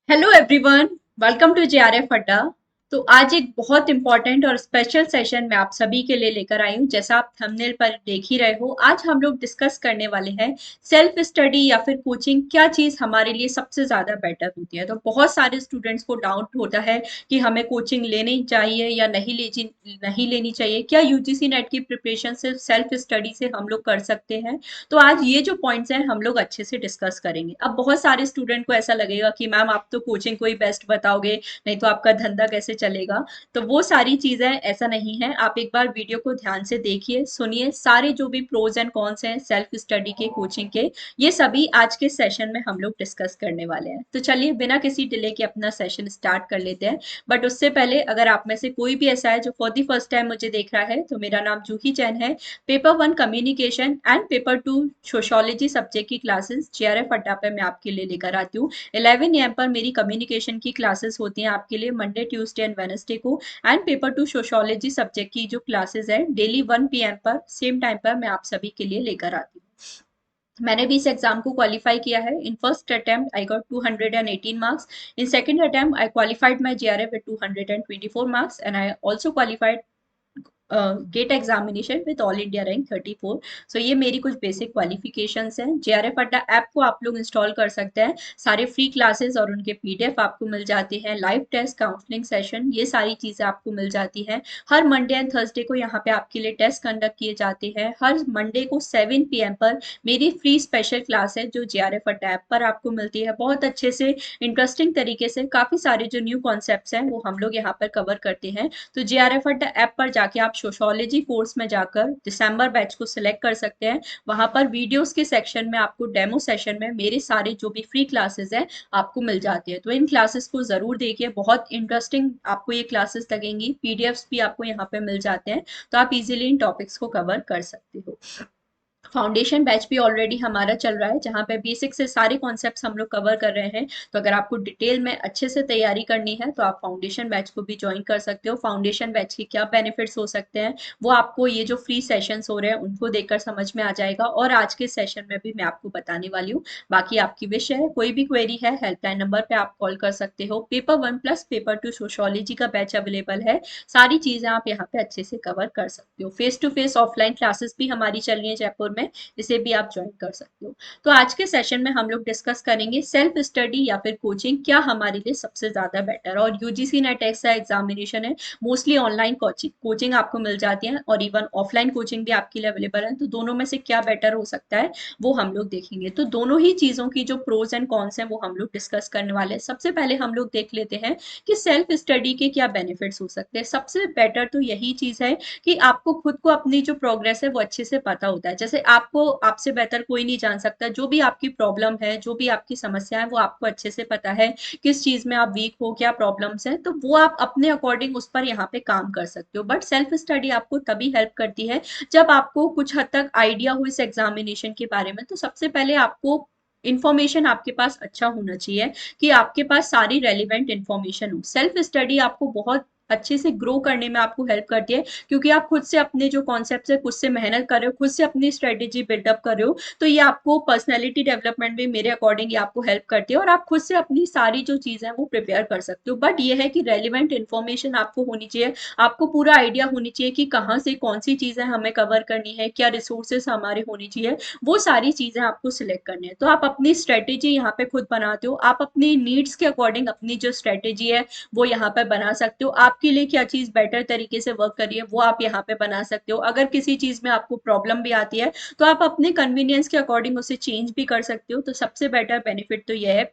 Hello everyone, welcome to JRF Adda. तो आज एक बहुत इंपॉर्टेंट और स्पेशल सेशन मैं आप सभी के लिए लेकर आई हूँ। जैसा आप थंबनेल पर देख ही रहे हो, आज हम लोग डिस्कस करने वाले हैं सेल्फ स्टडी या फिर कोचिंग क्या चीज़ हमारे लिए सबसे ज़्यादा बेटर होती है। तो बहुत सारे स्टूडेंट्स को डाउट होता है कि हमें कोचिंग लेनी चाहिए या नहीं लेनी चाहिए। क्या यूजीसी नेट की प्रिपरेशन सिर्फ सेल्फ स्टडी से हम लोग कर सकते हैं? तो आज ये जो पॉइंट्स हैं हम लोग अच्छे से डिस्कस करेंगे। अब बहुत सारे स्टूडेंट को ऐसा लगेगा कि मैम आप तो कोचिंग को ही बेस्ट बताओगे, नहीं तो आपका धंधा कैसे चलेगा। तो वो सारी चीजें ऐसा नहीं है। आप एक बार वीडियो को ध्यान से देखिए, सुनिए, सारे जो भी प्रोज एंड कॉन्स हैं सेल्फ स्टडी के, कोचिंग के, ये सभी आज के सेशन में हम लोग डिस्कस करने वाले हैं। तो चलिए बिना किसी डिले के अपना सेशन स्टार्ट कर लेते हैं। बट उससे पहले अगर आप में से कोई भी ऐसा है जो फॉर द फर्स्ट टाइम मुझे देख रहा है, तो मेरा नाम जूही जैन है। Paper one communication and paper two sociology subject की क्लासेस जेआरएफ अड्डा पे मैं आपके लिए लेकर आती हूँ। 11 AM पर मेरी कम्युनिकेशन की क्लासेस होती हैं आपके लिए, मंडे ट्यूसडे एंड वेनसडे को। And paper two sociology subject की जो क्लासेस है डेली 1 PM पर सेम टाइम पर मैं आप सभी के लिए लेकर आती हूँ। मैंने भी इस एग्जाम को क्वालिफाई किया है। In first attempt I got 218 marks. In second attempt I qualified my JRF with 224 marks and I also qualified GATE examination with all India rank 34। सो ये मेरी कुछ बेसिक क्वालिफिकेशंस हैं। जेआरएफ अड्डा ऐप को आप लोग इंस्टॉल कर सकते हैं। सारे फ्री क्लासेस और उनके पीडीएफ आपको मिल जाते हैं। लाइव टेस्ट, काउंसलिंग सेशन, ये सारी चीजें आपको मिल जाती हैं। हर मंडे एंड थर्सडे को यहाँ पे आपके लिए टेस्ट कंडक्ट किए जाते हैं। हर मंडे को 7 PM पर मेरी फ्री स्पेशल क्लास है जो जेआरएफ अड्डा ऐप पर आपको मिलती है। बहुत अच्छे से इंटरेस्टिंग तरीके से काफी सारे जो न्यू कॉन्सेप्ट्स हैं वो हम लोग यहाँ पर कवर करते हैं। तो जेआरएफ अड्डा ऐप पर जाके आप सोशोलॉजी कोर्स में जाकर दिसंबर बैच को सिलेक्ट कर सकते हैं। वहां पर वीडियोस के सेक्शन में आपको डेमो सेशन में मेरे सारे जो भी फ्री क्लासेस हैं आपको मिल जाती है। तो इन क्लासेस को जरूर देखिए, बहुत इंटरेस्टिंग आपको ये क्लासेस लगेंगी। पीडीएफ्स भी आपको यहाँ पे मिल जाते हैं, तो आप इजीली इन टॉपिक्स को कवर कर सकते हो। फाउंडेशन बैच भी ऑलरेडी हमारा चल रहा है, जहाँ पे बेसिक से सारे कॉन्सेप्ट्स हम लोग कवर कर रहे हैं। तो अगर आपको डिटेल में अच्छे से तैयारी करनी है तो आप फाउंडेशन बैच को भी ज्वाइन कर सकते हो। फाउंडेशन बैच के क्या बेनिफिट्स हो सकते हैं वो आपको ये जो फ्री सेशंस हो रहे हैं उनको देखकर समझ में आ जाएगा, और आज के सेशन में भी मैं आपको बताने वाली हूँ। बाकी आपकी विश है, कोई भी क्वेरी है हेल्पलाइन नंबर पे आप कॉल कर सकते हो। Paper one plus paper two sociology का बैच अवेलेबल है। सारी चीजें आप यहाँ पे अच्छे से कवर कर सकते हो। Face to face offline classes भी हमारी चल रही है जयपुर में, इसे भी आप ज्वाइन कर सकते हो। तो आज के सेशन में हम लोग डिस्कस करेंगे सेल्फ स्टडी या फिर कोचिंग क्या हमारे लिए सबसे ज्यादा बेटर। और यूजीसी नेट ऐसा एग्जामिनेशन है, मोस्टली ऑनलाइन कोचिंग कोचिंग आपको मिल जाती है और इवन ऑफलाइन कोचिंग भी आपके लिए अवेलेबल है। तो दोनों में से क्या बेटर हो सकता है वो हम लोग देखेंगे। तो दोनों ही चीजों की जो प्रोज एंड कॉन्स हैं वो हम लोग डिस्कस करने वाले हैं। सबसे पहले हम लोग देख लेते हैं कि सेल्फ स्टडी के क्या बेनिफिट्स हो सकते हैं। सबसे बेटर तो यही चीज है कि आपको खुद को अपनी जो प्रोग्रेस है वो अच्छे से पता होता है। जैसे आपको आपसे बेहतर कोई नहीं जान सकता, जो भी आपकी प्रॉब्लम है, जो भी आपकी समस्या है, वो आपको अच्छे से पता है। किस चीज में आप वीक हो, क्या प्रॉब्लम्स है, तो वो आप अपने अकॉर्डिंग उस पर यहाँ पे काम कर सकते हो। बट सेल्फ स्टडी आपको तभी हेल्प करती है जब आपको कुछ हद तक आइडिया हो इस एग्जामिनेशन के बारे में। तो सबसे पहले आपको इंफॉर्मेशन आपके पास अच्छा होना चाहिए, कि आपके पास सारी रेलिवेंट इंफॉर्मेशन हो। सेल्फ स्टडी आपको बहुत अच्छे से ग्रो करने में आपको हेल्प करती है, क्योंकि आप खुद से अपने जो कॉन्सेप्ट है खुद से मेहनत कर रहे हो, खुद से अपनी स्ट्रेटेजी बिल्डअप कर रहे हो। तो ये आपको पर्सनैलिटी डेवलपमेंट में मेरे अकॉर्डिंग ये आपको हेल्प करती है, और आप खुद से अपनी सारी जो चीजें हैं वो प्रिपेयर कर सकते हो। बट ये है कि रेलिवेंट इन्फॉर्मेशन आपको होनी चाहिए, आपको पूरा आइडिया होनी चाहिए कि कहाँ से कौन सी चीजें हमें कवर करनी है, क्या रिसोर्सेस हमारे होनी चाहिए, वो सारी चीजें आपको सिलेक्ट करनी है। तो आप अपनी स्ट्रेटेजी यहाँ पे खुद बनाते हो, आप अपनी नीड्स के अकॉर्डिंग अपनी जो स्ट्रेटेजी है वो यहाँ पे बना सकते हो। आपके लिए क्या चीज बेटर तरीके से वर्क कर रही है वो आप यहाँ पे बना सकते हो। अगर किसी चीज में आपको प्रॉब्लम भी आती है तो आप अपने कन्वीनियंस के अकॉर्डिंग उसे चेंज भी कर सकते हो। तो सबसे बेटर बेनिफिट तो यह है।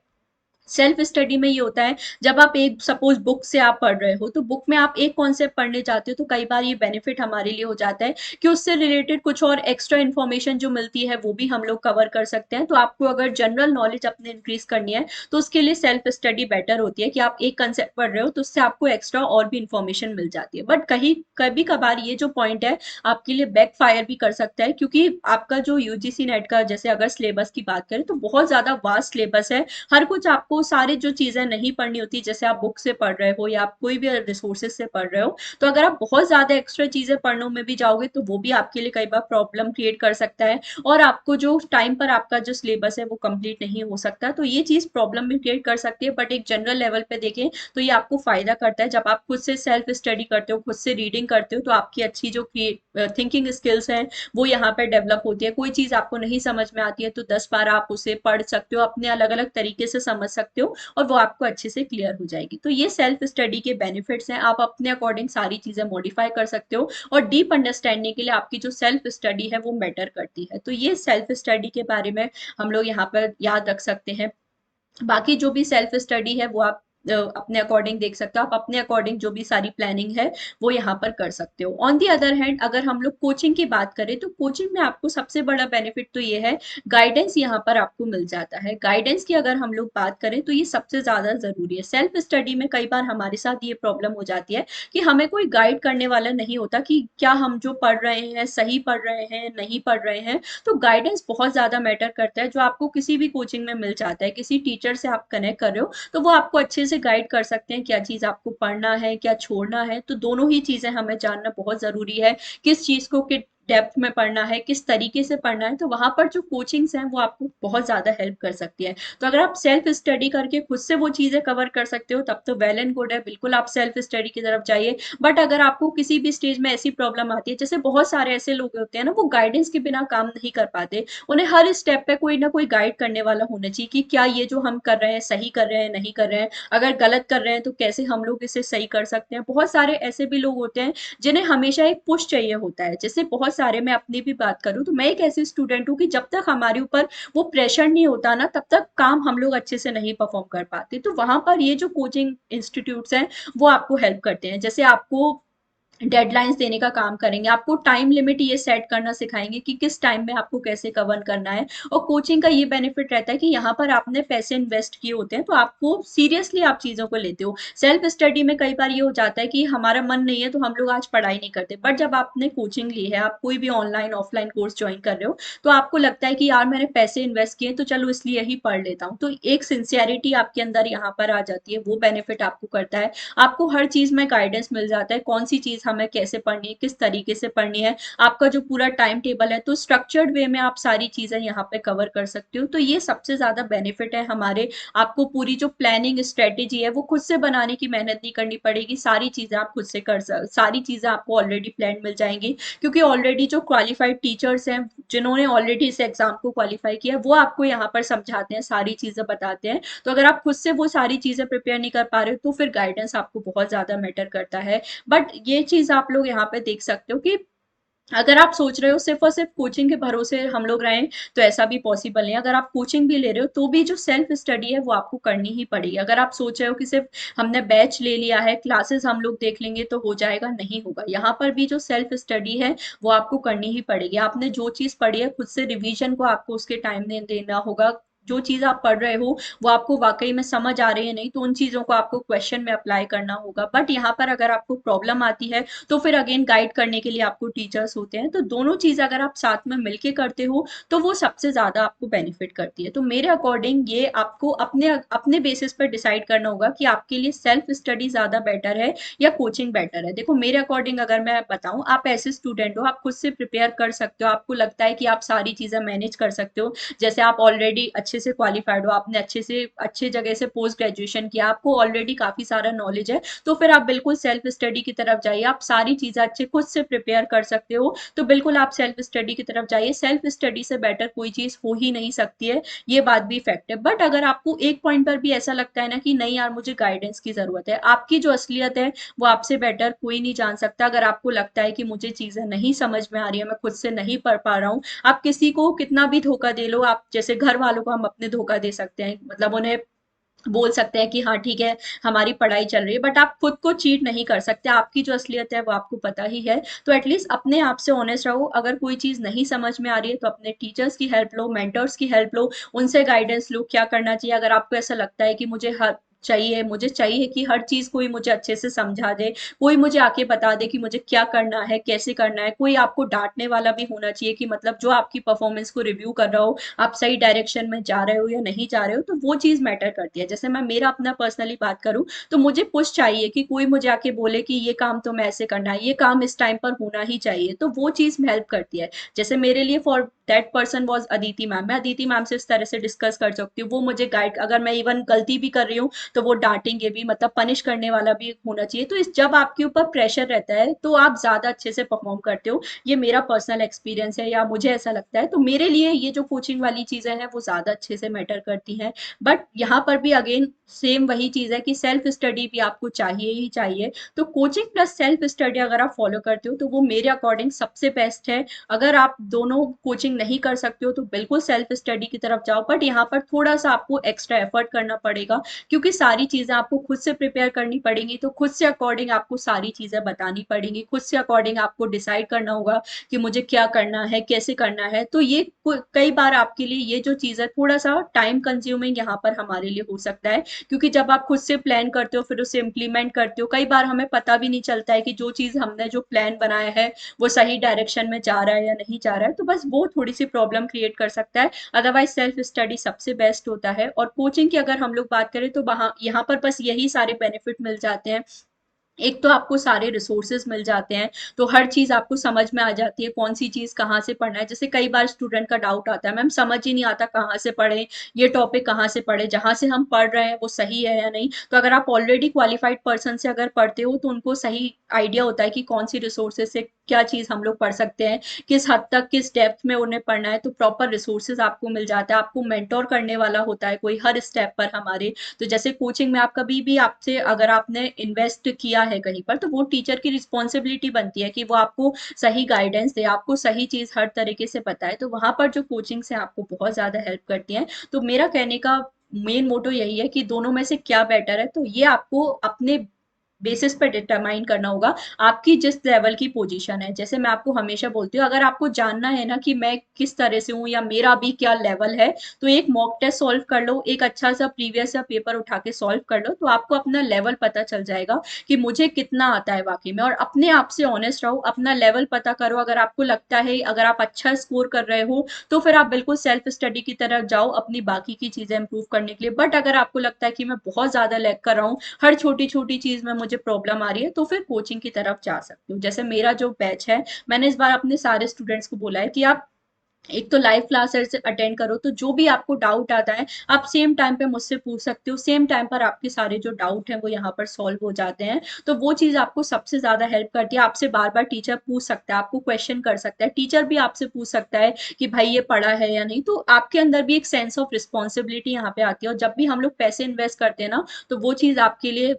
सेल्फ स्टडी में ये होता है, जब आप एक सपोज बुक से आप पढ़ रहे हो, तो बुक में आप एक कॉन्सेप्ट पढ़ने जाते हो, तो कई बार ये बेनिफिट हमारे लिए हो जाता है कि उससे रिलेटेड कुछ और एक्स्ट्रा इन्फॉर्मेशन जो मिलती है वो भी हम लोग कवर कर सकते हैं। तो आपको अगर जनरल नॉलेज अपने इंक्रीज करनी है तो उसके लिए सेल्फ स्टडी बेटर होती है, कि आप एक कंसेप्ट पढ़ रहे हो तो उससे आपको एक्स्ट्रा और भी इन्फॉर्मेशन मिल जाती है। बट कहीं कभी कभार ये जो पॉइंट है आपके लिए बैक फायर भी कर सकता है, क्योंकि आपका जो यूजीसी नेट का, जैसे अगर सिलेबस की बात करें तो बहुत ज्यादा वास्ट सिलेबस है। हर कुछ आपको आपको सारी जो चीजें नहीं पढ़नी होती, जैसे आप बुक से पढ़ रहे हो या आप कोई भी रिसोर्सेज से पढ़ रहे हो, तो अगर आप बहुत ज्यादा एक्स्ट्रा चीजें पढ़ने में भी जाओगे तो वो भी आपके लिए कई बार प्रॉब्लम क्रिएट कर सकता है, और आपको जो टाइम पर आपका जो सिलेबस है वो कंप्लीट नहीं हो सकता। तो ये चीज प्रॉब्लम भी क्रिएट कर सकती है। बट एक जनरल लेवल पे देखें तो ये आपको फायदा करता है। जब आप खुद से सेल्फ स्टडी करते हो, खुद से रीडिंग करते हो, तो आपकी अच्छी जो थिंकिंग स्किल्स हैं वो यहाँ पर डेवलप होती है। कोई चीज आपको नहीं समझ में आती है तो 10 बार आप उसे पढ़ सकते हो, अपने अलग अलग तरीके से समझ सकते हो, और वो आपको अच्छे से क्लियर हो जाएगी। तो ये सेल्फ स्टडी के बेनिफिट्स हैं। आप अपने अकॉर्डिंग सारी चीजें मॉडिफाई कर सकते हो, और डीप अंडरस्टैंडिंग के लिए आपकी जो सेल्फ स्टडी है वो मैटर करती है। तो ये सेल्फ स्टडी के बारे में हम लोग यहाँ पर याद रख सकते हैं। बाकी जो भी सेल्फ स्टडी है वो आप अपने अकॉर्डिंग देख सकते हो। आप अपने अकॉर्डिंग जो भी सारी प्लानिंग है वो यहाँ पर कर सकते हो। ऑन दी अदर हैंड अगर हम लोग कोचिंग की बात करें तो कोचिंग में आपको सबसे बड़ा बेनिफिट तो ये है, गाइडेंस यहाँ पर आपको मिल जाता है। गाइडेंस की अगर हम लोग बात करें तो ये सबसे ज्यादा जरूरी है। सेल्फ स्टडी में कई बार हमारे साथ ये प्रॉब्लम हो जाती है कि हमें कोई गाइड करने वाला नहीं होता कि क्या हम जो पढ़ रहे हैं सही पढ़ रहे हैं नहीं पढ़ रहे हैं। तो गाइडेंस बहुत ज्यादा मैटर करता है, जो आपको किसी भी कोचिंग में मिल जाता है। किसी टीचर से आप कनेक्ट कर रहे हो तो वो आपको अच्छे से गाइड कर सकते हैं, क्या चीज आपको पढ़ना है क्या छोड़ना है। तो दोनों ही चीजें हमें जानना बहुत जरूरी है, किस चीज को किस डेप्थ में पढ़ना है, किस तरीके से पढ़ना है। तो वहां पर जो कोचिंग्स हैं वो आपको बहुत ज्यादा हेल्प कर सकती है। तो अगर आप सेल्फ स्टडी करके खुद से वो चीजें कवर कर सकते हो तब तो वेल एंड गुड है, बिल्कुल आप सेल्फ स्टडी की तरफ जाइए। बट अगर आपको किसी भी स्टेज में ऐसी प्रॉब्लम आती है, जैसे बहुत सारे ऐसे लोग होते हैं ना, वो गाइडेंस के बिना काम नहीं कर पाते, उन्हें हर स्टेप पे कोई ना कोई गाइड करने वाला होना चाहिए कि क्या ये जो हम कर रहे हैं सही कर रहे हैं नहीं कर रहे हैं, अगर गलत कर रहे हैं तो कैसे हम लोग इसे सही कर सकते हैं। बहुत सारे ऐसे भी लोग होते हैं जिन्हें हमेशा एक पुश चाहिए होता है। जैसे बहुत सारे, मैं अपनी भी बात करूं तो मैं एक ऐसी स्टूडेंट हूँ कि जब तक हमारे ऊपर वो प्रेशर नहीं होता ना तब तक काम हम लोग अच्छे से नहीं परफॉर्म कर पाते। तो वहां पर ये जो कोचिंग इंस्टीट्यूट्स हैं वो आपको हेल्प करते हैं। जैसे आपको डेडलाइंस देने का काम करेंगे, आपको टाइम लिमिट ये सेट करना सिखाएंगे कि किस टाइम में आपको कैसे कवर करना है। और कोचिंग का ये बेनिफिट रहता है कि यहाँ पर आपने पैसे इन्वेस्ट किए होते हैं तो आपको सीरियसली आप चीजों को लेते हो। सेल्फ स्टडी में कई बार ये हो जाता है कि हमारा मन नहीं है तो हम लोग आज पढ़ाई नहीं करते, बट जब आपने कोचिंग ली है, आप कोई भी ऑनलाइन ऑफलाइन कोर्स ज्वाइन कर रहे हो, तो आपको लगता है कि यार मैंने पैसे इन्वेस्ट किए तो चलो इसलिए ही पढ़ लेता हूँ। तो एक सिंसियरिटी आपके अंदर यहाँ पर आ जाती है, वो बेनिफिट आपको करता है। आपको हर चीज में गाइडेंस मिल जाता है, कौन सी चीज हमें कैसे पढ़नी है, किस तरीके से पढ़नी है। आपका जो पूरा टाइम टेबल है तो स्ट्रक्चर्ड वे में आप सारी चीजें यहाँ पे कवर कर सकते हो। तो ये सबसे ज्यादा बेनिफिट है हमारे। आपको पूरी जो प्लानिंग स्ट्रेटेजी है वो खुद से बनाने की मेहनत नहीं करनी पड़ेगी, सारी चीजें आप खुद से सारी चीजें आपको ऑलरेडी प्लान मिल जाएंगी, क्योंकि ऑलरेडी जो क्वालिफाइड टीचर्स हैं जिन्होंने ऑलरेडी इस एग्जाम को क्वालिफाई किया वो आपको यहाँ पर समझाते हैं, सारी चीजें बताते हैं। तो अगर आप खुद से वो सारी चीजें प्रिपेयर नहीं कर पा रहे हो तो फिर गाइडेंस आपको बहुत ज्यादा मैटर करता है। बट ये चीज आप लोग यहाँ पे देख सकते हो कि अगर आप सोच रहे हो सिर्फ और सिर्फ कोचिंग के भरोसे हम लोग रहें तो ऐसा भी पॉसिबल नहीं। अगर आप कोचिंग भी ले रहे हो तो भी जो सेल्फ स्टडी है वो आपको करनी ही पड़ेगी। अगर आप सोच रहे हो कि सिर्फ हमने बैच ले लिया है, क्लासेस हम लोग देख लेंगे तो हो जाएगा, नहीं होगा। यहाँ पर भी जो सेल्फ स्टडी है वो आपको करनी ही पड़ेगी। आपने जो चीज पढ़ी है खुद से रिवीजन को आपको उसके टाइम देना होगा। जो चीज आप पढ़ रहे हो वो आपको वाकई में समझ आ रही है नहीं तो उन चीजों को आपको क्वेश्चन में अप्लाई करना होगा। बट यहाँ पर अगर आपको प्रॉब्लम आती है तो फिर अगेन गाइड करने के लिए आपको टीचर्स होते हैं। तो दोनों चीज अगर आप साथ में मिलके करते हो तो वो सबसे ज्यादा आपको बेनिफिट करती है। तो मेरे अकॉर्डिंग ये आपको अपने अपने बेसिस पर डिसाइड करना होगा कि आपके लिए सेल्फ स्टडी ज्यादा बेटर है या कोचिंग बेटर है। देखो मेरे अकॉर्डिंग अगर मैं बताऊं, आप ऐसे स्टूडेंट हो, आप खुद से प्रिपेयर कर सकते हो, आपको लगता है कि आप सारी चीजें मैनेज कर सकते हो। जैसे आप ऑलरेडी अच्छे से क्वालिफाइड हो, आपने अच्छे से अच्छे जगह से पोस्ट ग्रेजुएशन किया, आपको ऑलरेडी काफी सारा नॉलेज है, तो फिर आप बिल्कुल सेल्फ स्टडी की तरफ जाइए। आप सारी चीजें अच्छे खुद से प्रिपेयर कर सकते हो तो बिल्कुल आप सेल्फ स्टडी की तरफ जाइए। सेल्फ स्टडी से बेटर कोई चीज हो ही नहीं सकती है, ये बात भी फैक्ट है। बट अगर आपको एक पॉइंट पर भी ऐसा लगता है ना कि नहीं यार मुझे गाइडेंस की जरूरत है, आपकी जो असलियत है वो आपसे बेटर कोई नहीं जान सकता। अगर आपको लगता है कि मुझे चीजें नहीं समझ में आ रही है, मैं खुद से नहीं पढ़ पा रहा हूँ, आप किसी को कितना भी धोखा दे लो, आप जैसे घर वालों को हम अपने धोखा दे सकते हैं, मतलब उन्हें बोल सकते हैं कि हाँ ठीक है हमारी पढ़ाई चल रही है, बट आप खुद को चीट नहीं कर सकते। आपकी जो असलियत है वो आपको पता ही है। तो एटलीस्ट अपने आप से ऑनेस्ट रहो। अगर कोई चीज नहीं समझ में आ रही है तो अपने टीचर्स की हेल्प लो, मेंटर्स की हेल्प लो, उनसे गाइडेंस लो क्या करना चाहिए। अगर आपको ऐसा लगता है कि मुझे हर चाहिए, मुझे चाहिए कि हर चीज़ कोई मुझे अच्छे से समझा दे, कोई मुझे आके बता दे कि मुझे क्या करना है, कैसे करना है। कोई आपको डाँटने वाला भी होना चाहिए कि मतलब जो आपकी परफ़ॉर्मेंस को रिव्यू कर रहा हो, आप सही डायरेक्शन में जा रहे हो या नहीं जा रहे हो, तो वो चीज़ मैटर करती है। जैसे मैं मेरा अपना पर्सनली बात करूँ, तो मुझे पुश चाहिए कि कोई मुझे आके बोले कि ये काम तुम्हें ऐसे करना है, ये काम इस टाइम पर होना ही चाहिए, तो वो चीज़ हेल्प करती है। जैसे मेरे लिए for that person was Aditi ma'am, मैं अदिति मैम से इस तरह से डिस्कस कर सकती हूँ। वो मुझे गाइड, अगर मैं इवन गलती भी कर रही हूँ, तो वो डांटेंगे भी, मतलब पनिश करने वाला भी होना चाहिए। तो इस जब आपके ऊपर प्रेशर रहता है तो आप ज़्यादा अच्छे से परफॉर्म करते हो। ये मेरा पर्सनल एक्सपीरियंस है, या मुझे ऐसा लगता है। तो मेरे लिए ये जो कोचिंग वाली चीज़ें हैं वो ज़्यादा अच्छे से मैटर करती हैं। बट यहाँ पर भी अगेन सेम वही चीज़ है कि सेल्फ स्टडी भी आपको चाहिए ही चाहिए। तो कोचिंग प्लस सेल्फ स्टडी अगर आप फॉलो करते हो तो वो मेरे अकॉर्डिंग सबसे बेस्ट है। अगर आप दोनों कोचिंग नहीं कर सकते हो तो बिल्कुल सेल्फ स्टडी की तरफ जाओ, बट यहाँ पर थोड़ा सा आपको एक्स्ट्रा एफर्ट करना पड़ेगा, क्योंकि सारी चीज़ें आपको खुद से प्रिपेयर करनी पड़ेंगी। तो खुद से अकॉर्डिंग आपको सारी चीज़ें बतानी पड़ेंगी, खुद से अकॉर्डिंग आपको डिसाइड करना होगा कि मुझे क्या करना है, कैसे करना है। तो ये कई बार आपके लिए ये जो चीज़ है थोड़ा सा टाइम कंज्यूमिंग यहाँ पर हमारे लिए हो सकता है, क्योंकि जब आप खुद से प्लान करते हो फिर उसे इम्प्लीमेंट करते हो, कई बार हमें पता भी नहीं चलता है कि जो चीज़ हमने जो प्लान बनाया है वो सही डायरेक्शन में जा रहा है या नहीं जा रहा है। तो बस वो थोड़ी सी प्रॉब्लम क्रिएट कर सकता है। अदरवाइज सेल्फ स्टडी सबसे बेस्ट होता है। और कोचिंग की अगर हम लोग बात करें तो वहाँ यहाँ पर बस यही सारे बेनिफिट मिल जाते हैं। एक तो आपको सारे रिसोर्सेज मिल जाते हैं, तो हर चीज़ आपको समझ में आ जाती है कौन सी चीज़ कहाँ से पढ़ना है। जैसे कई बार स्टूडेंट का डाउट आता है, मैम समझ ही नहीं आता कहाँ से पढ़े, ये टॉपिक कहाँ से पढ़े, जहाँ से हम पढ़ रहे हैं वो सही है या नहीं। तो अगर आप ऑलरेडी क्वालिफाइड पर्सन से अगर पढ़ते हो तो उनको सही आइडिया होता है कि कौन सी रिसोर्सेज से क्या चीज़ हम लोग पढ़ सकते हैं, किस हद तक किस डेप्थ में उन्हें पढ़ना है। तो प्रॉपर रिसोर्सेज आपको मिल जाता है, आपको मेंटोर करने वाला होता है कोई हर स्टेप पर हमारे। तो जैसे कोचिंग में आप कभी भी आपसे अगर आपने इन्वेस्ट किया है कहीं पर, तो वो टीचर की रिस्पॉन्सिबिलिटी बनती है कि वो आपको सही गाइडेंस दे, आपको सही चीज़ हर तरीके से बताए। तो वहाँ पर जो कोचिंग से आपको बहुत ज़्यादा हेल्प करती हैं। तो मेरा कहने का मेन मोटो यही है कि दोनों में से क्या बेटर है, तो ये आपको अपने बेसिस पे डिटरमाइन करना होगा, आपकी जिस लेवल की पोजीशन है। जैसे मैं आपको हमेशा बोलती हूँ, अगर आपको जानना है ना कि मैं किस तरह से हूँ या मेरा अभी क्या लेवल है, तो एक मॉक टेस्ट सॉल्व कर लो, एक अच्छा सा प्रीवियस या पेपर उठा के सॉल्व कर लो, तो आपको अपना लेवल पता चल जाएगा कि मुझे कितना आता है वाकई में। और अपने आप से ऑनेस्ट रहो, अपना लेवल पता करो। अगर आपको लगता है, अगर आप अच्छा स्कोर कर रहे हो, तो फिर आप बिल्कुल सेल्फ स्टडी की तरफ जाओ अपनी बाकी की चीजें इंप्रूव करने के लिए। बट अगर आपको लगता है कि मैं बहुत ज्यादा लैग कर रहा हूँ, हर छोटी छोटी चीज में मुझे प्रॉब्लम आ रही है, तो फिर कोचिंग की तरफ जा सकते हो। जैसे मेरा जो बैच है, मैंने इस बार अपने सारे स्टूडेंट्स को बोला है कि आप एक तो लाइव क्लासेस अटेंड करो, तो जो भी आपको डाउट आता है आप सेम टाइम पे मुझसे पूछ सकते हो, सेम टाइम पर आपके सारे जो डाउट हैं वो यहाँ पर सॉल्व हो जाते हैं। तो वो चीज़ आपको सबसे ज़्यादा हेल्प करती है। आपसे बार बार टीचर पूछ सकता है, आपको क्वेश्चन कर सकता है, टीचर भी आपसे पूछ सकता है कि भाई ये पढ़ा है या नहीं। तो आपके अंदर भी एक सेंस ऑफ रिस्पॉन्सिबिलिटी यहाँ पे आती है। और जब भी हम लोग पैसे इन्वेस्ट करते हैं ना, तो वो चीज़ आपके लिए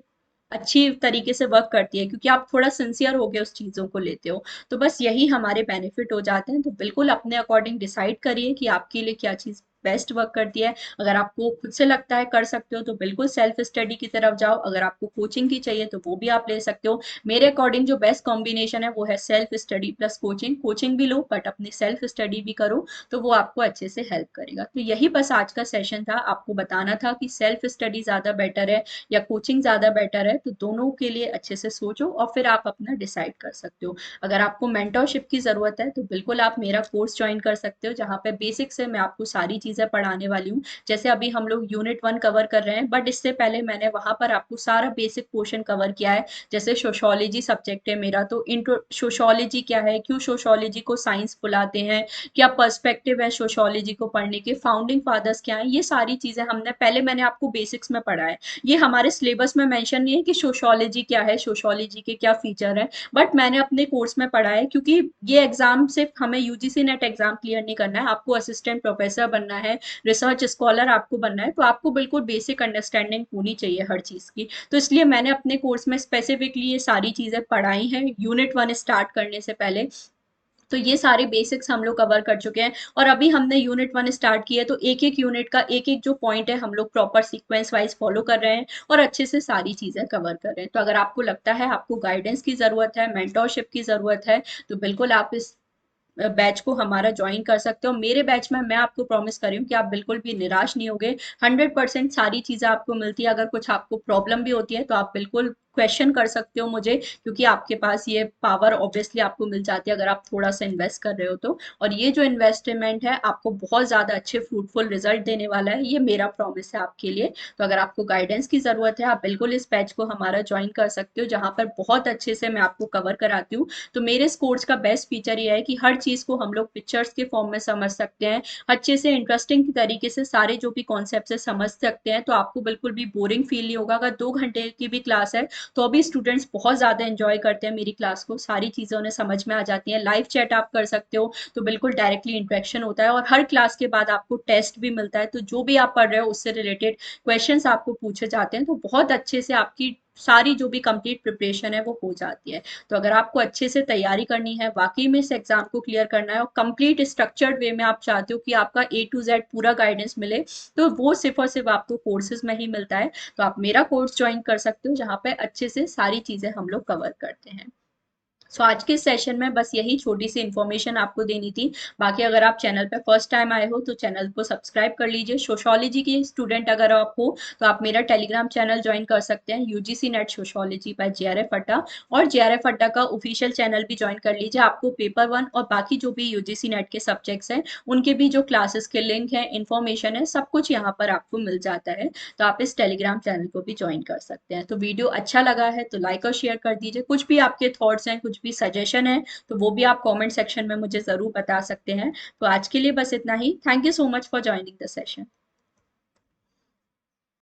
अच्छी तरीके से वर्क करती है, क्योंकि आप थोड़ा सिंसियर हो गए उस चीज़ों को लेते हो। तो बस यही हमारे बेनिफिट हो जाते हैं। तो बिल्कुल अपने अकॉर्डिंग डिसाइड करिए कि आपके लिए क्या चीज़ बेस्ट वर्क करती है। अगर आपको खुद से लगता है कर सकते हो तो बिल्कुल सेल्फ स्टडी की तरफ जाओ, अगर आपको कोचिंग की चाहिए तो वो भी आप ले सकते हो। मेरे अकॉर्डिंग जो बेस्ट कॉम्बिनेशन है वो है self study plus coaching. Coaching भी लो बट अपनी सेल्फ स्टडी भी करो, तो वो आपको अच्छे से हेल्प करेगा। तो यही बस आज का सेशन था, आपको बताना था कि सेल्फ स्टडी ज़्यादा बेटर है या कोचिंग ज़्यादा बेटर है। तो दोनों के लिए अच्छे से सोचो और फिर आप अपना डिसाइड कर सकते हो। अगर आपको मेंटरशिप की ज़रूरत है तो बिल्कुल आप मेरा कोर्स ज्वाइन कर सकते हो, जहाँ पे बेसिक से मैं आपको सारी चीज़ें पढ़ाने वाली हूँ। जैसे अभी हम लोग यूनिट 1 कवर कर रहे हैं, बट इससे पहले मैंने वहाँ पर आपको सारा बेसिक पोर्शन कवर किया है। जैसे सोशोलॉजी सब्जेक्ट है मेरा, तो इंट्रो सोशोलॉजी क्या है, क्यों सोशोलॉजी को साइंस बुलाते हैं, क्या पर्सपेक्टिव है सोशोलॉजी को पढ़ने के, फाउंडिंग फादर्स क्या है, ये सारी चीज़ें हमने पहले मैंने आपको बेसिक्स में पढ़ा है। ये हमारे सिलेबस में मेंशन नहीं है कि सोशोलॉजी क्या है, सोशोलॉजी के क्या फीचर है, बट मैंने अपने कोर्स में पढ़ा है। क्योंकि ये एग्जाम सिर्फ हमें यूजीसी नेट एग्जाम क्लियर नहीं करना है, आपको असिस्टेंट प्रोफेसर बनना है, रिसर्च स्कॉलर आपको बनना है, तो आपको बिल्कुल बेसिक अंडरस्टैंडिंग होनी चाहिए हर चीज़ की। तो इसलिए मैंने अपने कोर्स में स्पेसिफिकली ये सारी चीज़ें पढ़ाई हैं यूनिट 1 स्टार्ट करने से पहले। तो ये सारे बेसिक्स हम लोग कवर कर चुके हैं। और अभी हमने यूनिट 1 स्टार्ट किया है, तो एक एक यूनिट का एक एक जो पॉइंट है हम लोग प्रॉपर सीक्वेंस वाइज फॉलो कर रहे हैं और अच्छे से सारी चीज़ें कवर कर रहे हैं। तो अगर आपको लगता है आपको गाइडेंस की ज़रूरत है, मेंटोरशिप की ज़रूरत है, तो बिल्कुल आप इस बैच को हमारा ज्वाइन कर सकते हो। मेरे बैच में मैं आपको प्रॉमिस कर रही हूँ कि आप बिल्कुल भी निराश नहीं होगे। 100% सारी चीजें आपको मिलती है। अगर कुछ आपको प्रॉब्लम भी होती है तो आप बिल्कुल क्वेश्चन कर सकते हो मुझे, क्योंकि आपके पास ये पावर ऑब्वियसली आपको मिल जाती है अगर आप थोड़ा सा इन्वेस्ट कर रहे हो तो। और ये जो इन्वेस्टमेंट है आपको बहुत ज्यादा अच्छे फ्रूटफुल रिजल्ट देने वाला है, ये मेरा प्रॉमिस है आपके लिए। तो अगर आपको गाइडेंस की जरूरत है आप बिल्कुल इस बैच को हमारा ज्वाइन कर सकते हो, जहां पर बहुत अच्छे से मैं आपको कवर कराती हूँ। तो मेरे इस कोर्स का बेस्ट फीचर ये है कि हर चीज को हम लोग पिक्चर्स के फॉर्म में समझ सकते हैं, अच्छे से इंटरेस्टिंग तरीके से सारे जो भी कॉन्सेप्ट है समझ सकते हैं। तो आपको बिल्कुल भी बोरिंग फील नहीं होगा। अगर 2 घंटे की भी क्लास है तो अभी स्टूडेंट्स बहुत ज्यादा एंजॉय करते हैं मेरी क्लास को, सारी चीजें उन्हें समझ में आ जाती हैं। लाइव चैट आप कर सकते हो तो बिल्कुल डायरेक्टली इंटरेक्शन होता है, और हर क्लास के बाद आपको टेस्ट भी मिलता है, तो जो भी आप पढ़ रहे हो उससे रिलेटेड क्वेश्चंस आपको पूछे जाते हैं। तो बहुत अच्छे से आपकी सारी जो भी कंप्लीट प्रिपरेशन है वो हो जाती है। तो अगर आपको अच्छे से तैयारी करनी है, वाकई में इस एग्जाम को क्लियर करना है और कंप्लीट स्ट्रक्चर्ड वे में आप चाहते हो कि आपका A to Z पूरा गाइडेंस मिले, तो वो सिर्फ और सिर्फ आपको कोर्सेज में ही मिलता है। तो आप मेरा कोर्स ज्वाइन कर सकते हो जहाँ पे अच्छे से सारी चीजें हम लोग कवर करते हैं। आज के सेशन में बस यही छोटी सी इन्फॉर्मेशन आपको देनी थी। बाकी अगर आप चैनल पे फर्स्ट टाइम आए हो तो चैनल को सब्सक्राइब कर लीजिए। सोशोलॉजी की स्टूडेंट अगर आप हो तो आप मेरा टेलीग्राम चैनल ज्वाइन कर सकते हैं, UGC NET sociology by JRF Adda. और JRF अड्डा का ऑफिशियल चैनल भी ज्वाइन कर लीजिए। आपको पेपर 1 और बाकी जो भी यूजीसी नेट के सब्जेक्ट्स हैं उनके भी जो क्लासेस के लिंक है, इन्फॉर्मेशन है, सब कुछ यहाँ पर आपको मिल जाता है। तो आप इस टेलीग्राम चैनल को भी ज्वाइन कर सकते हैं। तो वीडियो अच्छा लगा है तो लाइक और शेयर कर दीजिए। कुछ भी आपके थॉट्स हैं, कुछ भी सजेशन है, तो वो भी आप कमेंट सेक्शन में मुझे जरूर बता सकते हैं। तो आज के लिए बस इतना ही। Thank you so much for joining the session.